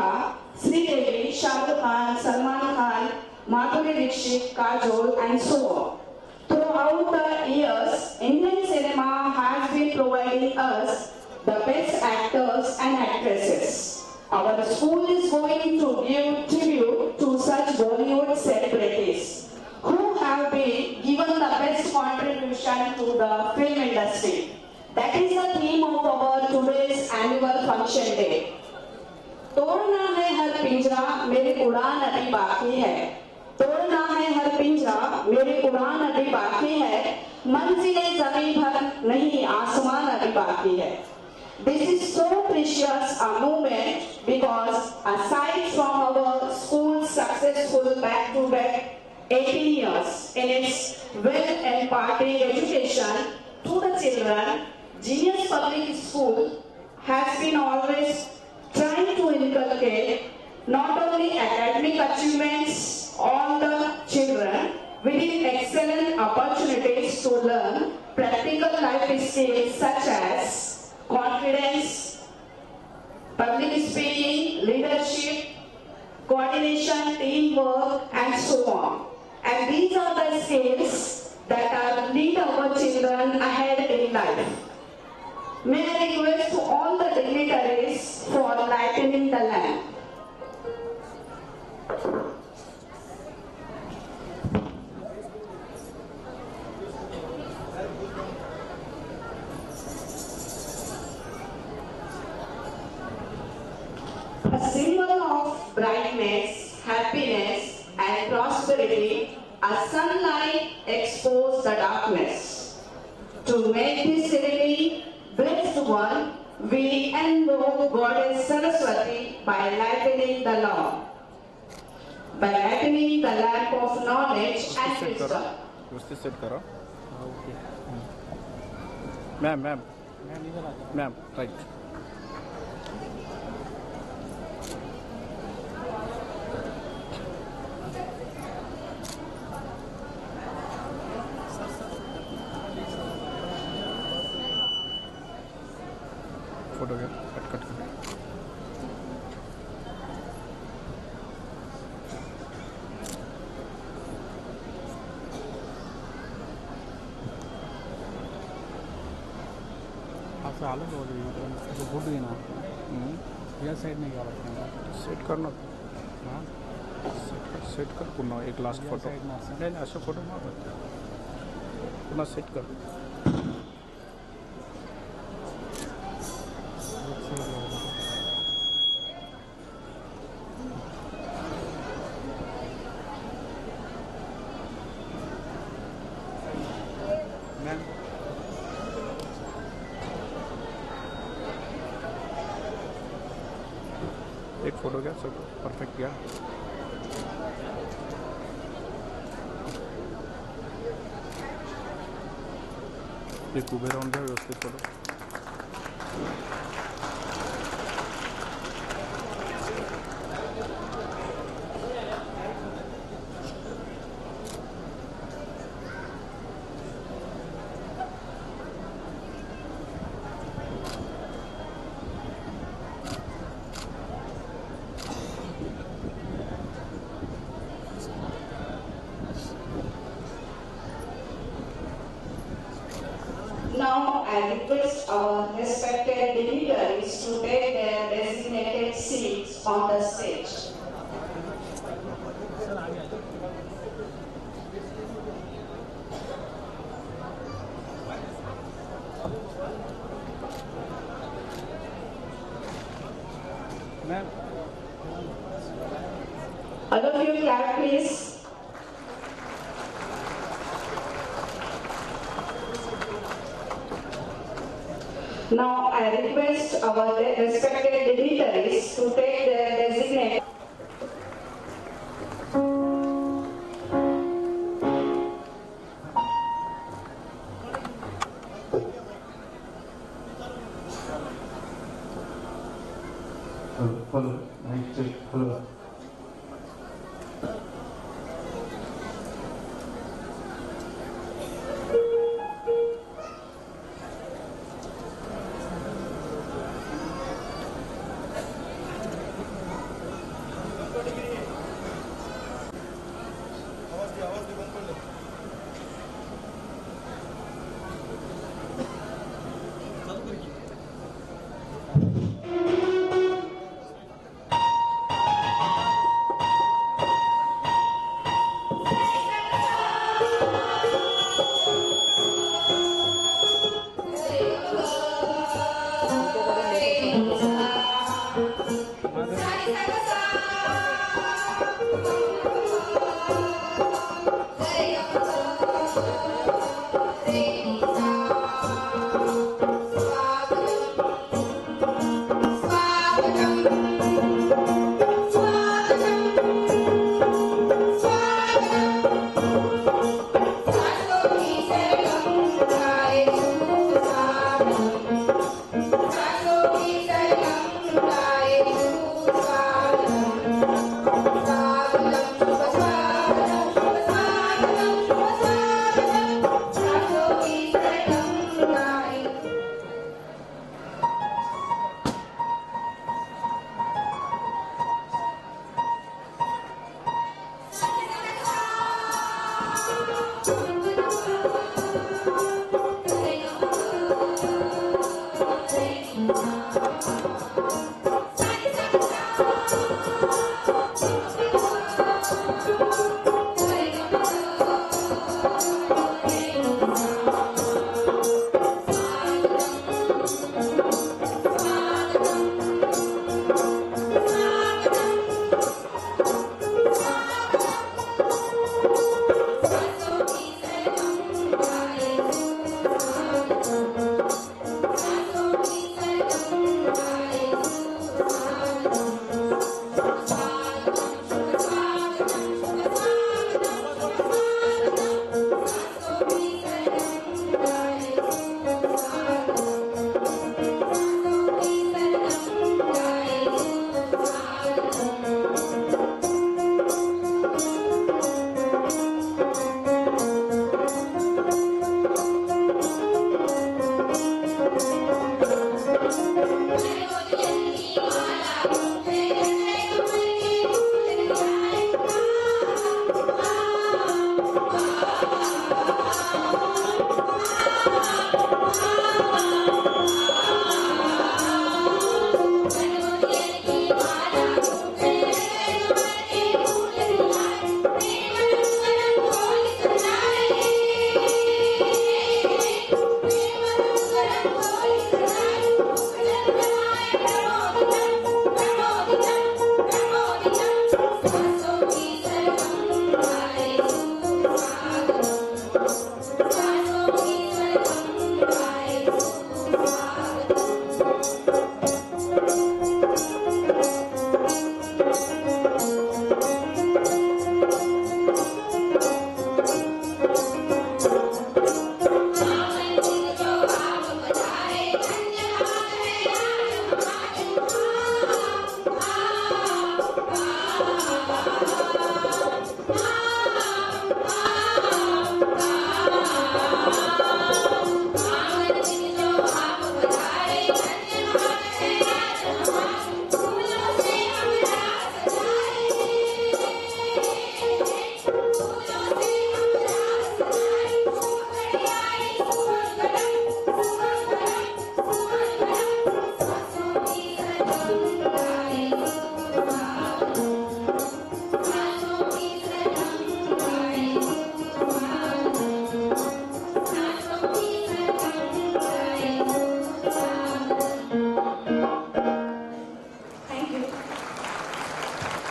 Neha, Sridevi, Shah Rukh Khan, Salman Khan, Madhuri Dixit, Kajol, and so on. Throughout the years, Indian cinema has been providing us the best actors and actresses. Our school is going to give tribute to such Bollywood celebrities who have been given the best contribution to the film industry. That is the theme of our today's annual function day. तोड़ना है हर पिंजरा मेरी उड़ान अभी बाकी है तोड़ना है हर पिंजरा मेरी उड़ान अभी बाकी है मंजिलें जमीन भर नहीं आसमान अभी बाकी है. This is so precious a moment because aside from our school's successful back-to-back 18 years in its well-imparting education to the children, Genius Public School has been always trying to inculcate not only academic achievements on the children with excellent opportunities to learn practical life skills such as confidence, public speaking, leadership, coordination, teamwork, and so on. And these are the skills that are lead our children ahead in life. May I request to all the dignitaries for lightening the lamp. A symbol of brightness, happiness, and prosperity, a sunlight exposes the darkness. To make this ceremony blessed one, we invoke Goddess Saraswati by lighting the lamp. By lighting the lamp of knowledge and wisdom. Ma'am, right. Photo क्या cut आपसे आलू हो गई तो good ही ना या side नहीं क्या सेट करना हाँ सेट कर पुनः एक लास्ट फोटो नहीं अशोक फोटो ना पुनः सेट कर एक फोटो क्या सब परफेक्ट गया एक उभे राहून घ्या व्यवस्थित photo Now I request our respected dignitaries to take their designated seats on the stage. Ma'am. All of you clap please. Now I request our respected dignitaries to take their designated. Hello, mic check. Hello.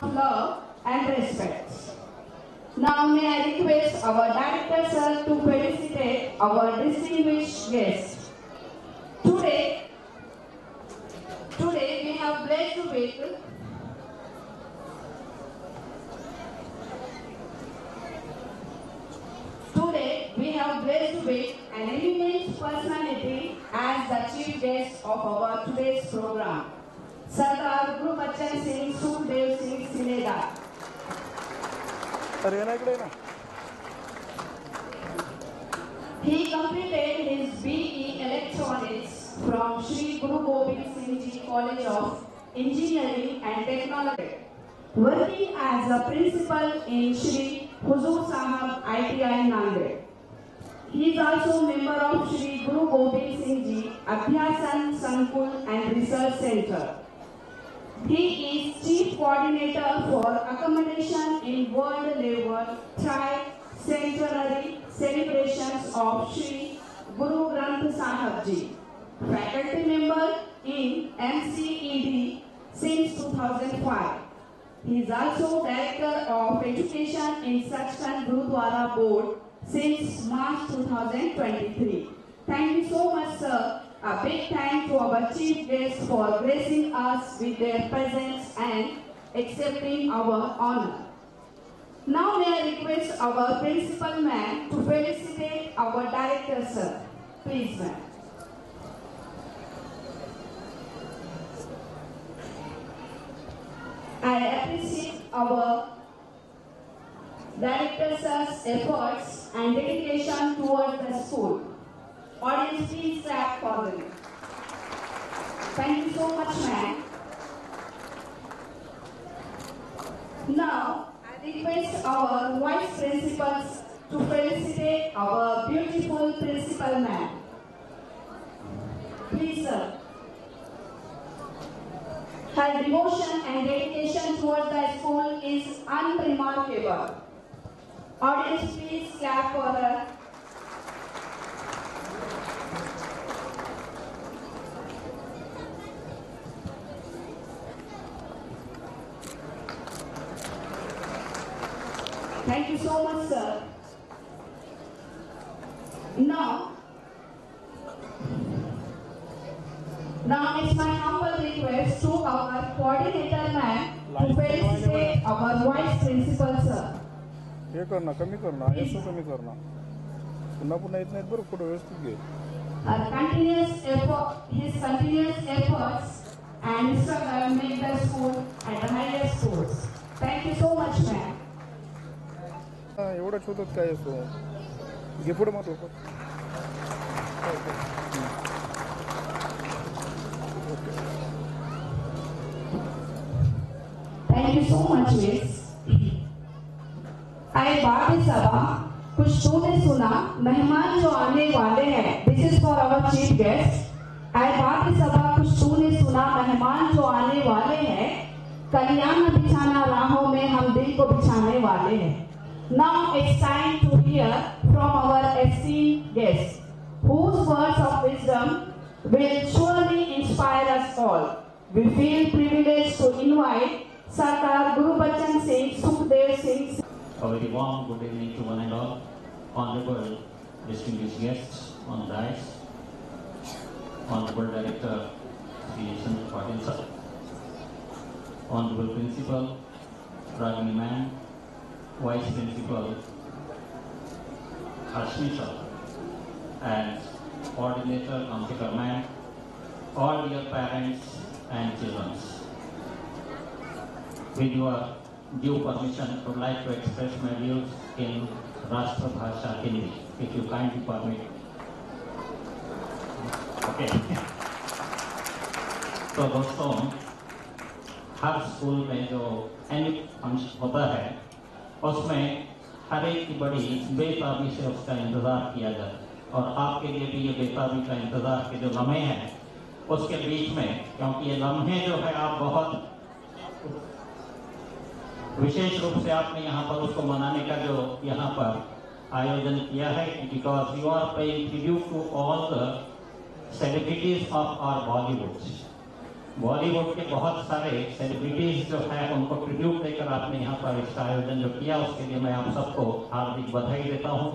love and respect. Now may I request our director sir to felicitate our distinguished guests. Today we have blessed with an eminent personality as the chief guest of our today's program, Sardar Gurbachan Singh Sukhdev Singh Sineda. He completed his BE Electronics from Sri Guru Gobind Singh Ji College of Engineering and Technology, working as a principal in Sri Huzur Sahab ITI Nanded. He is also member of Sri Guru Gobind Singh Ji Abhyasan Sankul and Research Center. He is Chief Coordinator for Accommodation in World Level Tri-Centenary Celebrations of Sri Guru Granth Sahib Ji. Faculty member in MCED since 2005. He is also Director of Education in Sachkhand Gurudwara Board since March 2023. Thank you so much, sir. A big thank to our chief guests for gracing us with their presence and accepting our honor. Now may I request our principal ma'am to felicitate our director, sir. Please, ma'am. I appreciate our director's efforts and dedication towards the school. Audience, please clap for them. Thank you so much, ma'am. Now, I request our vice principals to felicitate our beautiful principal ma'am. Please, sir. Her devotion and dedication towards the school is unremarkable. Audience, please clap for her. Thank you so much, sir. Now it's my humble request to our coordinator ma'am to felicitate our vice principal, sir. हे करना कमी करना ऐसा कमी करना पुन्हा पुन्हा येत नाहीत बरं फोटो व्यवस्थित घे. His continuous efforts and struggle make the school at the highest scores. Thank you so much, ma'am. एवढा छोटत काय असो घे पुढे मत लोक. Thank you so much, Miss. आए बात सभा कुछ तूने सुना मेहमान जो आने वाले हैं. This is for our chief guest. आए बात सभा कुछ तूने सुना मेहमान जो आने वाले हैं. कल्याण बिछाना राहों में हम दिल को बिछाने वाले हैं. Now it's time to hear from our esteemed guests, whose words of wisdom will surely inspire us all. We feel privileged to invite Sardar Gurbachan Singh Sukhdev Singh. A very warm good evening to one and all. Honorable distinguished guests on the dais, Honorable Director Sri Chandra Patil sir, Honorable Principal Ragini ma'am, Vice Principal Ashmi sir, and Coordinator Amtika ma'am, all dear parents and children. With your due permission, I would like to express my views in Rashtra Bhasha Hindi, if you kindly permit. Okay. तो दोस्तों, हर school में जो annual function होता है, उसमें हर एक की बड़ी बेताबी से उसका इंतजार किया जाता है. और आपके लिए भी ये बेताबी का इंतजार के जो लम्हे हैं, उसके बीच में, क्योंकि ये लम्हे जो है आप बहुत विशेष रूप से आपने यहाँ पर उसको मनाने का जो यहाँ पर आयोजन किया है, because you are paying tribute to all the celebrities of our Bollywood. Bollywood के बहुत सारे सेलिब्रिटीज जो है उनको ट्रिब्यूट लेकर आपने यहाँ पर इसका आयोजन जो किया उसके लिए मैं आप सबको हार्दिक बधाई देता हूँ।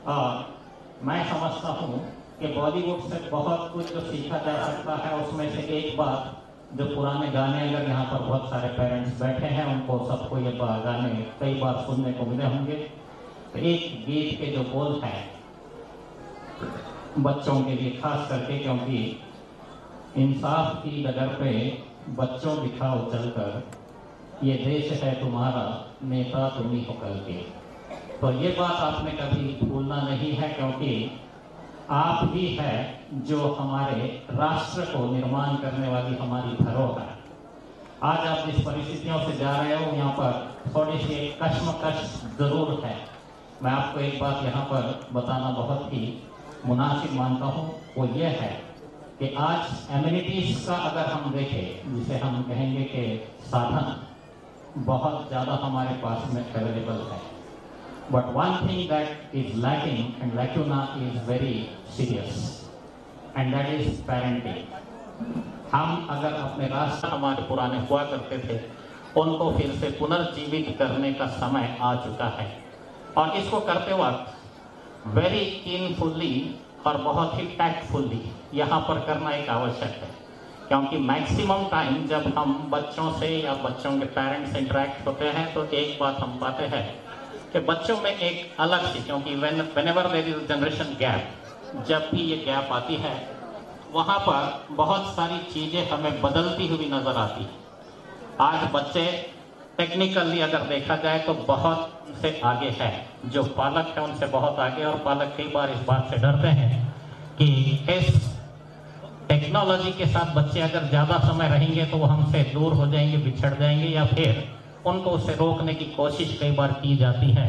और मैं समझता हूँ कि बॉलीवुड से बहुत कुछ जो सीखा जा सकता है, उसमें से एक बात जो पुराने गाने, अगर यहाँ पर बहुत सारे पेरेंट्स बैठे हैं उनको सबको ये गाने कई बार सुनने को मिले होंगे। तो एक गीत के जो बोल हैं बच्चों के लिए खास करके, क्योंकि इंसाफ की डगर पे बच्चों दिखाओ चलकर, ये देश है तुम्हारा, नेता तुम ही हो कल के। तो ये बात आपने कभी भूलना नहीं है, क्योंकि आप ही है जो हमारे राष्ट्र को निर्माण करने वाली हमारी धरोहर है। आज आप जिस परिस्थितियों से जा रहे हो, यहाँ पर थोड़ी सी कश्मकश जरूर है। मैं आपको एक बात यहाँ पर बताना बहुत ही मुनासिब मानता हूँ, वो ये है कि आज एमिनिटीज का अगर हम देखें, जिसे हम कहेंगे कि साधन बहुत ज़्यादा हमारे पास में अवेलेबल है, but one thing that is lacking and lacuna is very serious, and that is parenting. हम अगर अपने राष्ट्र हमारे पुराने हुआ करते थे, उनको फिर से पुनर्जीवित करने का समय आ चुका है, और इसको करते वक्त वेरी कीनफुली और बहुत ही टैक्टफुली यहाँ पर करना एक आवश्यक है। क्योंकि मैक्सिमम टाइम जब हम बच्चों से या बच्चों के पेरेंट्स से इंटरेक्ट होते हैं, तो एक बात हम पाते हैं कि बच्चों में एक अलग सी, क्योंकि whenever there is generation gap, जब भी ये गैप आती है वहाँ पर बहुत सारी चीज़ें हमें बदलती हुई नजर आती है। आज बच्चे टेक्निकली अगर देखा जाए तो बहुत से आगे है, जो पालक है उनसे बहुत आगे, और पालक कई बार इस बात से डरते हैं कि इस टेक्नोलॉजी के साथ बच्चे अगर ज़्यादा समय रहेंगे तो वो हमसे दूर हो जाएंगे, बिछड़ जाएंगे, या फिर उनको उसे रोकने की कोशिश कई बार की जाती है।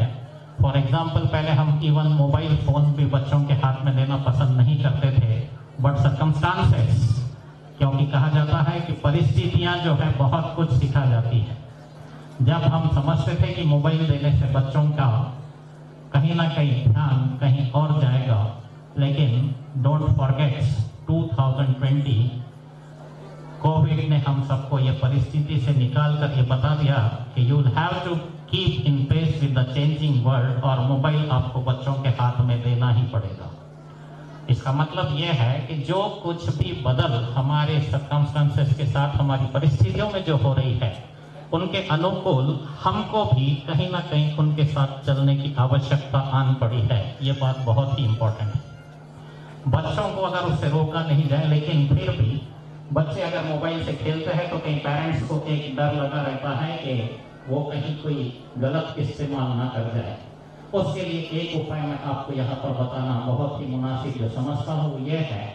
फॉर एग्जाम्पल, पहले हम इवन मोबाइल फोन भी बच्चों के हाथ में देना पसंद नहीं करते थे, बट सर्कमस्टांसेस, क्योंकि कहा जाता है कि परिस्थितियां जो है बहुत कुछ सिखा जाती है। जब हम समझते थे कि मोबाइल देने से बच्चों का कहीं ना कहीं ध्यान कहीं और जाएगा, लेकिन डोंट फॉरगेट 2020 कोविड ने हम सबको ये परिस्थिति से निकाल कर ये बता दिया कि you have to keep in pace with the changing world, और मोबाइल आपको बच्चों के हाथ में देना ही पड़ेगा। इसका मतलब ये है कि जो कुछ भी बदल हमारे सर्कमस्टेंसेस के साथ, हमारी परिस्थितियों में जो हो रही है, उनके अनुकूल हमको भी कहीं ना कहीं उनके साथ चलने की आवश्यकता आन पड़ी है। ये बात बहुत ही इम्पोर्टेंट है। बच्चों को अगर उससे रोका नहीं जाए, लेकिन फिर भी बच्चे अगर मोबाइल से खेलते हैं तो कहीं पेरेंट्स को एक डर लगा रहता है कि वो कहीं कोई गलत इस्तेमाल ना कर जाए। उसके लिए एक उपाय मैं आपको यहाँ पर बताना बहुत ही मुनासिब जो समझता हूँ, वो ये है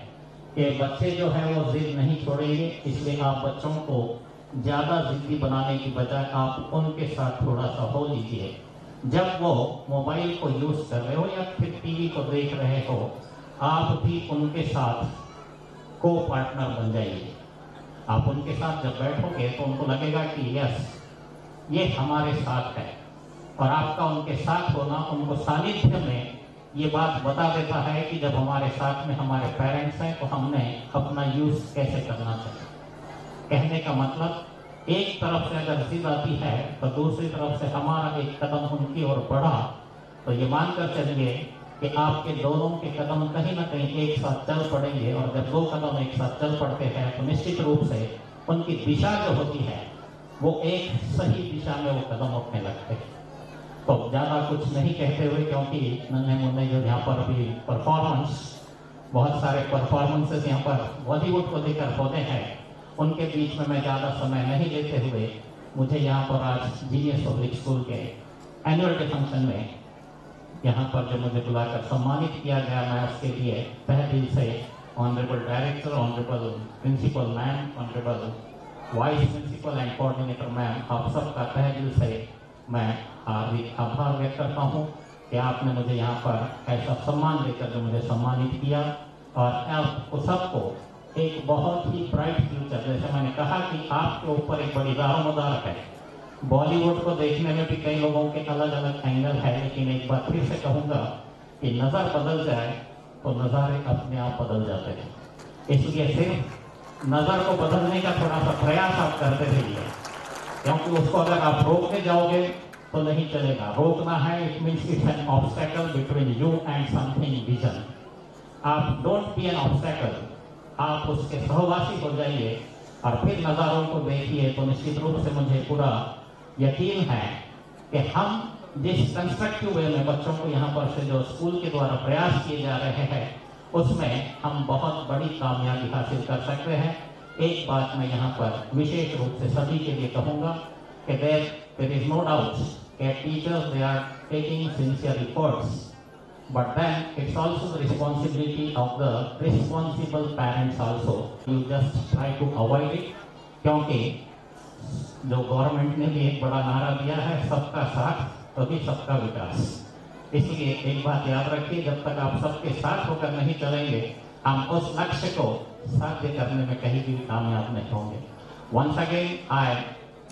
कि बच्चे जो है वो जिद नहीं छोड़ेंगे, इसलिए आप बच्चों को ज़्यादा जिद्दी बनाने की बजाय आप उनके साथ थोड़ा सा हो लीजिए। जब वो मोबाइल को यूज़ कर रहे हो या फिर टीवी को देख रहे हो, आप भी उनके साथ को पार्टनर बन जाइए। आप उनके साथ जब बैठोगे तो उनको लगेगा कि यस, ये हमारे साथ है, और आपका उनके साथ होना उनको सानिध्य में ये बात बता देता है कि जब हमारे साथ में हमारे पेरेंट्स हैं तो हमने अपना यूज़ कैसे करना चाहिए। कहने का मतलब, एक तरफ से अगर जिद आती है तो दूसरी तरफ से हमारा एक कदम उनकी ओर बढ़ा, तो ये मानकर चलिए कि आपके दोनों के कदम कहीं ना कहीं एक साथ चल पड़ेंगे, और जब दो कदम एक साथ चल पड़ते हैं तो निश्चित रूप से उनकी दिशा जो होती है वो एक सही दिशा में वो कदम उठने लगते हैं। तो ज़्यादा कुछ नहीं कहते हुए, क्योंकि नन्हे मुन्ने जो यहाँ पर अभी परफॉर्मेंस, बहुत सारे परफॉर्मेंसेस यहाँ पर बॉलीवुड को लेकर होते हैं, उनके बीच में मैं ज़्यादा समय नहीं लेते हुए, मुझे यहाँ पर आज जीनियस पब्लिक स्कूल के एनुअल डे फंक्शन में यहाँ पर जो मुझे बुलाकर सम्मानित किया गया, मैं उसके लिए तहे दिल से honourable director, honourable principal ma'am, honourable vice principal and coordinator ma'am, आप सबका तहे दिल से मैं हार्दिक आभार व्यक्त करता हूँ कि आपने मुझे यहाँ पर ऐसा सम्मान देकर जो मुझे सम्मानित किया, और आपको सबको एक बहुत ही ब्राइट फ्यूचर, जैसे मैंने कहा कि आपके ऊपर एक बड़ी दारोमदार है। बॉलीवुड को देखने में भी कई लोगों के अलग अलग एंगल है, लेकिन एक बार फिर से कहूँगा कि नज़र बदल जाए तो नज़ारे अपने आप बदल जाते हैं। इसलिए सिर्फ नज़र को बदलने का थोड़ा सा प्रयास आप करते रहिए, क्योंकि उसको अगर आप रोकने जाओगे तो नहीं चलेगा। रोकना है, it means it's an obstacle between you and something vision. आप डोंट बी एन ऑब्स्टेकल, आप उसके सहवासी हो जाइए और फिर नज़ारों को देखिए। तो निश्चित रूप से मुझे पूरा यकीन है कि हम जिस कंस्ट्रक्टिव वे में बच्चों को यहाँ पर से जो स्कूल के द्वारा प्रयास किए जा रहे हैं उसमें हम बहुत बड़ी कामयाबी हासिल कर सकते हैं। एक बात मैं यहाँ पर विशेष रूप से सभी के लिए कहूँगा कि देयर इज नो डाउट कि teachers they are taking sincere efforts, but then it's also the responsibility of the responsible parents also. You just try to avoid it, क्योंकि जो गवर्नमेंट ने भी एक बड़ा नारा दिया है, सबका साथ तभी सबका विकास। इसलिए एक बात याद रखिए, जब तक आप सबके साथ होकर नहीं चलेंगे हम उस लक्ष्य को साध्य करने में कहीं भी कामयाब नहीं होंगे। Once again I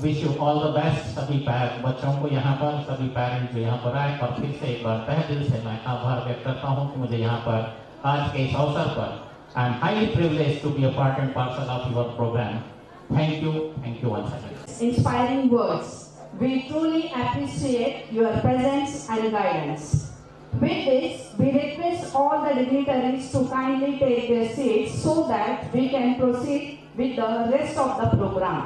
wish you all the best सभी बच्चों को यहाँ पर, सभी पेरेंट्स जो यहाँ पर आए, और फिर से एक बार तहे दिल से मैं आभार व्यक्त करता हूँ कि मुझे यहाँ पर आज के इस अवसर पर I am highly privileged to be a part and parcel of your programme. Thank you once again. Inspiring words. We truly appreciate your presence and guidance. With this, we request all the dignitaries to kindly take their seats so that we can proceed with the rest of the program.